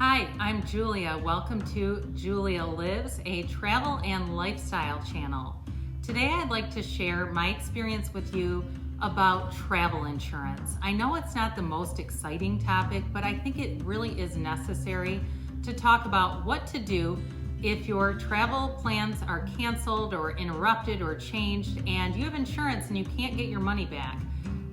Hi, I'm Julia. Welcome to Julia Lives, a travel and lifestyle channel. Today I'd like to share my experience with you about travel insurance. I know it's not the most exciting topic, but I think it really is necessary to talk about what to do if your travel plans are canceled or interrupted or changed and you have insurance and you can't get your money back.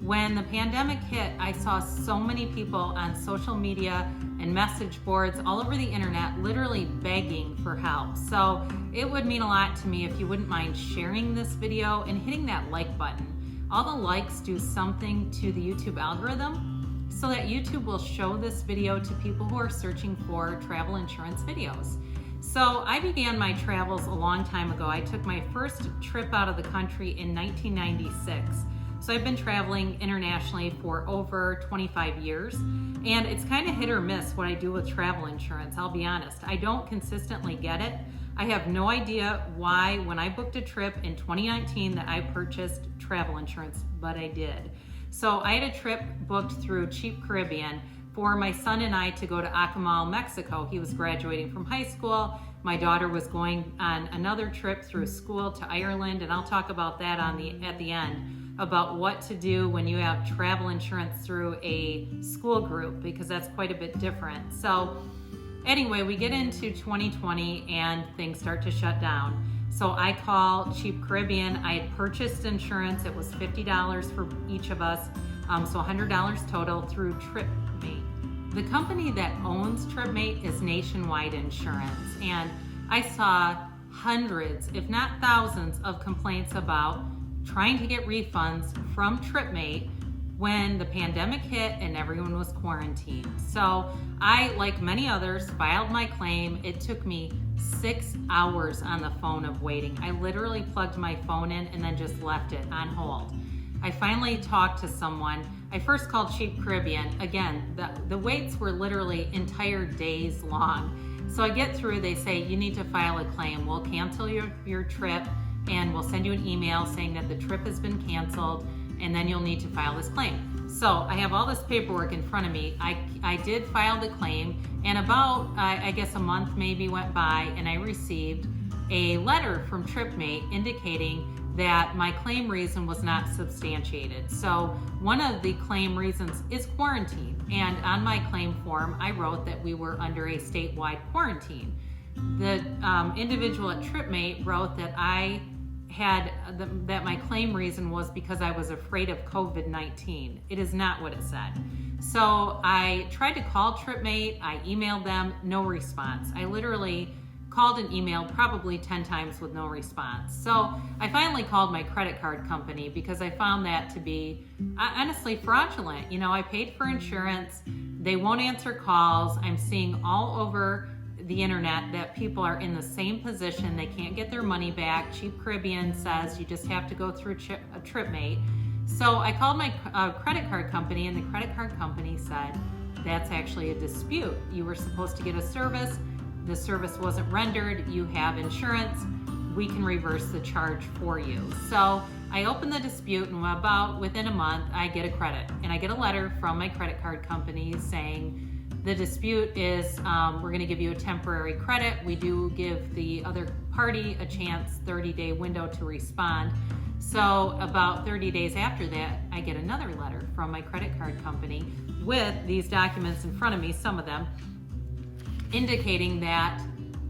When the pandemic hit, I saw so many people on social media and message boards all over the internet literally begging for help. So it would mean a lot to me if you wouldn't mind sharing this video and hitting that like button. All the likes do something to the YouTube algorithm so that YouTube will show this video to people who are searching for travel insurance videos. So I began my travels a long time ago. I took my first trip out of the country in 1996. So I've been traveling internationally for over 25 years, and it's kind of hit or miss what I do with travel insurance, I'll be honest. I don't consistently get it. I have no idea why when I booked a trip in 2019 that I purchased travel insurance, but I did. So I had a trip booked through Cheap Caribbean for my son and I to go to Acamal, Mexico. He was graduating from high school. My daughter was going on another trip through school to Ireland, and I'll talk about that at the end, about what to do when you have travel insurance through a school group, because that's quite a bit different. So anyway, we get into 2020 and things start to shut down. So I call Cheap Caribbean. I had purchased insurance. It was $50 for each of us, so $100 total through Tripmate. The company that owns Tripmate is Nationwide Insurance, and I saw hundreds, if not thousands, of complaints about trying to get refunds from Tripmate when the pandemic hit and everyone was quarantined. So I, like many others, filed my claim. It took me 6 hours on the phone of waiting. I literally plugged my phone in and then just left it on hold. I finally talked to someone. I first called Cheap Caribbean. Again, the waits were literally entire days long. So I get through, they say, you need to file a claim. We'll cancel your trip, and we'll send you an email saying that the trip has been canceled, and then you'll need to file this claim. So I have all this paperwork in front of me. I did file the claim, and about, I guess a month maybe went by, and I received a letter from Tripmate indicating that my claim reason was not substantiated. So one of the claim reasons is quarantine, and on my claim form, I wrote that we were under a statewide quarantine. The individual at Tripmate wrote that that my claim reason was because I was afraid of COVID-19. It is not what it said. So I tried to call Tripmate, I emailed them, no response. I literally called and emailed probably 10 times with no response. So I finally called my credit card company because I found that to be honestly fraudulent. You know, I paid for insurance, they won't answer calls. I'm seeing all over the internet that people are in the same position. They can't get their money back. Cheap Caribbean says you just have to go through a Tripmate. So I called my credit card company, and the credit card company said, that's actually a dispute. You were supposed to get a service. The service wasn't rendered. You have insurance. We can reverse the charge for you. So I opened the dispute, and about within a month, I get a credit. And I get a letter from my credit card company saying, the dispute is we're going to give you a temporary credit. We do give the other party a chance, 30-day window to respond. So about 30 days after that, I get another letter from my credit card company with these documents in front of me, some of them, indicating that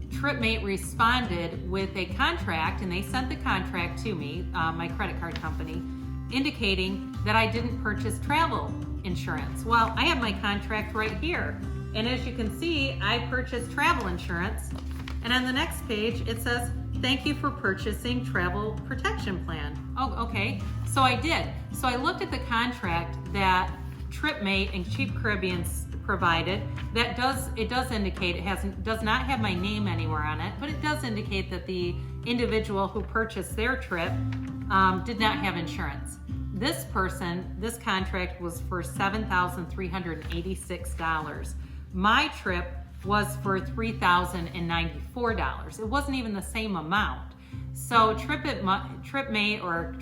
Tripmate responded with a contract, and they sent the contract to me, my credit card company, indicating that I didn't purchase travel insurance. Well, I have my contract right here, and as you can see, I purchased travel insurance, and on the next page it says, thank you for purchasing travel protection plan. Oh, okay, so I did. So I looked at the contract that Tripmate and Cheap Caribbean provided. It does indicate it does not have my name anywhere on it, but it does indicate that the individual who purchased their trip did not have insurance. This contract was for $7,386. My trip was for $3,094. It wasn't even the same amount. So Tripmate or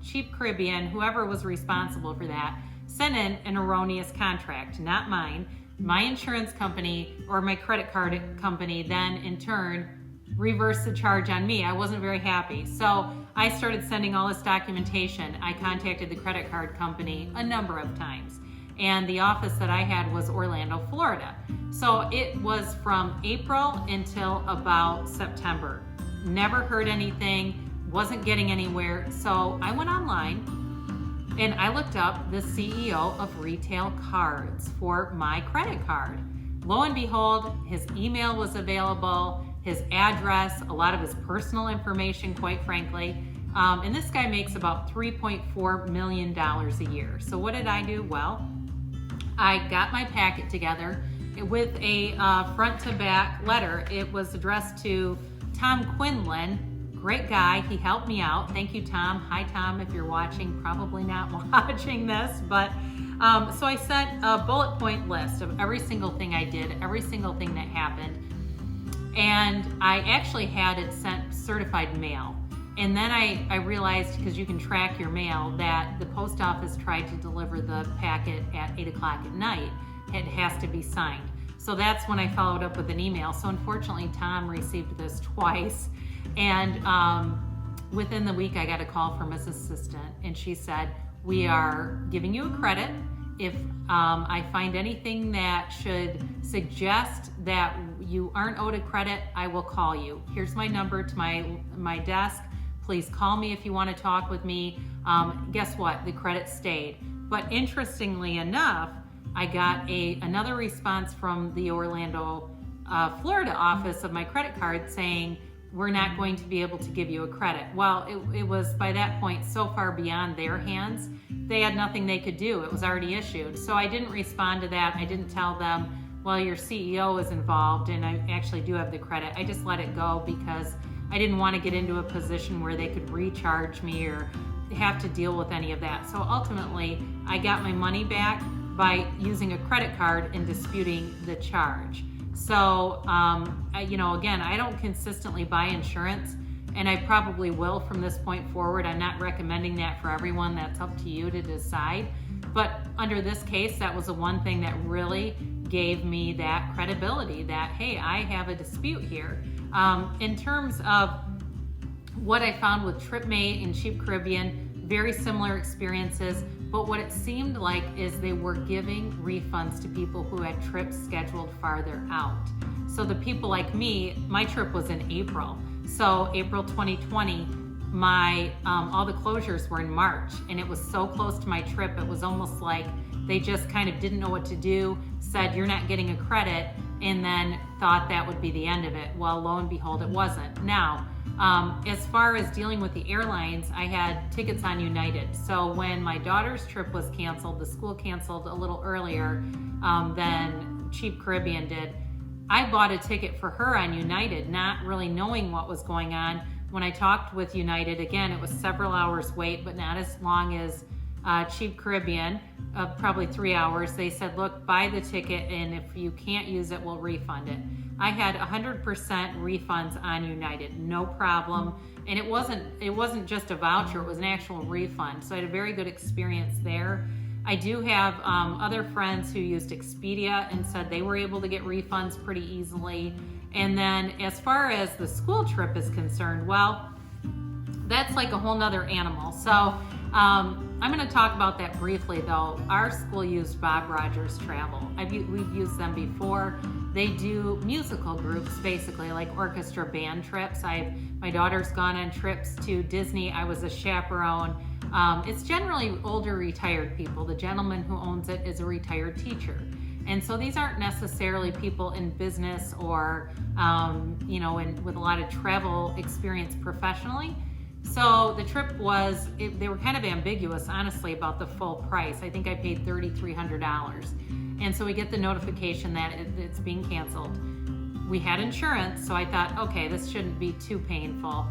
Cheap Caribbean, whoever was responsible for that, sent in an erroneous contract, not mine. my insurance company or my credit card company then in turn reversed the charge on me. I wasn't very happy. So I started sending all this documentation. I contacted the credit card company a number of times. And the office that I had was Orlando, Florida. So it was from April until about September. Never heard anything, wasn't getting anywhere. So I went online and I looked up the CEO of Retail Cards for my credit card. Lo and behold, his email was available, his address, a lot of his personal information, quite frankly. And this guy makes about $3.4 million a year. So what did I do? Well, I got my packet together with a front to back letter. It was addressed to Tom Quinlan, great guy. He helped me out. Thank you, Tom. Hi, Tom, if you're watching, probably not watching this, but so I sent a bullet point list of every single thing I did, every single thing that happened. And I actually had it sent certified mail. And then I realized, because you can track your mail, that the post office tried to deliver the packet at 8 o'clock at night. It has to be signed. So that's when I followed up with an email. So unfortunately, Tom received this twice. And within the week, I got a call from his assistant. And she said, we are giving you a credit. If I find anything that should suggest that you aren't owed a credit, I will call you. Here's my number to my desk. Please call me if you want to talk with me. Guess what? The credit stayed. But interestingly enough, I got another response from the Orlando, Florida office of my credit card saying, we're not going to be able to give you a credit. Well, it was by that point so far beyond their hands, they had nothing they could do. It was already issued. So I didn't respond to that. I didn't tell them, well, your CEO is involved and I actually do have the credit. I just let it go because I didn't want to get into a position where they could recharge me or have to deal with any of that. So ultimately, I got my money back by using a credit card and disputing the charge. So, again, I don't consistently buy insurance, and I probably will from this point forward. I'm not recommending that for everyone. That's up to you to decide. But under this case, that was the one thing that really gave me that credibility that, hey, I have a dispute here. In terms of what I found with Tripmate and Cheap Caribbean, very similar experiences, but what it seemed like is they were giving refunds to people who had trips scheduled farther out. So the people like me, my trip was in April. So April 2020, all the closures were in March, and it was so close to my trip, it was almost like they just kind of didn't know what to do, said you're not getting a credit, and then thought that would be the end of it. Well, lo and behold, it wasn't. Now, as far as dealing with the airlines, I had tickets on United. So when my daughter's trip was canceled, the school canceled a little earlier than Cheap Caribbean did, I bought a ticket for her on United, not really knowing what was going on. When I talked with United, again, it was several hours wait, but not as long as Cheap Caribbean, probably 3 hours. They said, look, buy the ticket, and if you can't use it, we'll refund it. I had 100% refunds on United, no problem. And it wasn't just a voucher, it was an actual refund. So I had a very good experience there. I do have other friends who used Expedia and said they were able to get refunds pretty easily. And then as far as the school trip is concerned, well, that's like a whole nother animal. So I'm going to talk about that briefly, though. Our school used Bob Rogers Travel. We've used them before. They do musical groups, basically, like orchestra band trips. My daughter's gone on trips to Disney. I was a chaperone. It's generally older retired people. The gentleman who owns it is a retired teacher. And so these aren't necessarily people in business or, with a lot of travel experience professionally. So the trip they were kind of ambiguous, honestly, about the full price. I think I paid $3,300. And so we get the notification that it's being canceled. We had insurance, so I thought, okay, this shouldn't be too painful.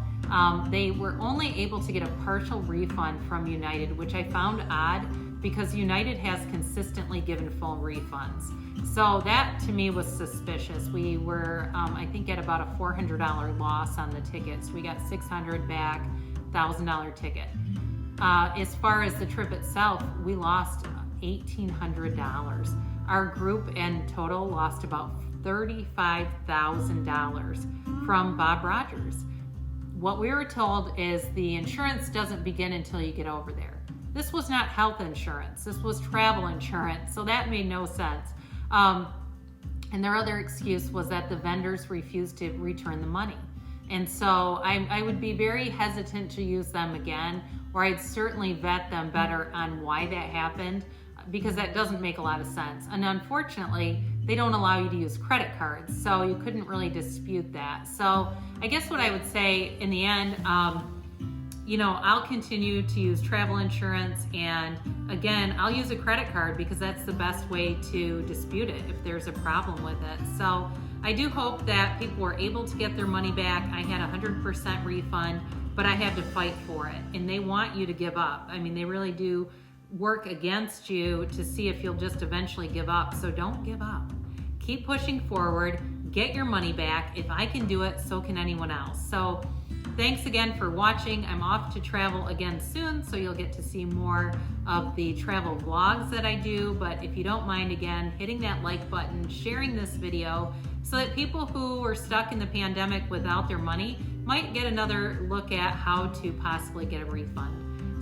They were only able to get a partial refund from United, which I found odd because United has consistently given full refunds. So that to me was suspicious. We were, I think, at about a $400 loss on the tickets. We got $600 back, $1,000 ticket. As far as the trip itself, we lost $1,800. our group in total lost about $35,000 from Bob Rogers. What we were told is the insurance doesn't begin until you get over there. This was not health insurance. This was travel insurance. So that made no sense. And their other excuse was that the vendors refused to return the money. And so I would be very hesitant to use them again, or I'd certainly vet them better on why that happened, because that doesn't make a lot of sense. And unfortunately, they don't allow you to use credit cards, so you couldn't really dispute that. So I guess what I would say in the end, I'll continue to use travel insurance, and again, I'll use a credit card because that's the best way to dispute it if there's a problem with it. So I do hope that people were able to get their money back. I had 100% refund, but I had to fight for it, and they want you to give up. I mean, they really do work against you to see if you'll just eventually give up. So don't give up. Keep pushing forward. Get your money back. If I can do it, so can anyone else. So thanks again for watching. I'm off to travel again soon, so you'll get to see more of the travel vlogs that I do. But if you don't mind, again, hitting that like button, sharing this video, so that people who are stuck in the pandemic without their money might get another look at how to possibly get a refund.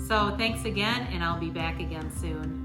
So thanks again, and I'll be back again soon.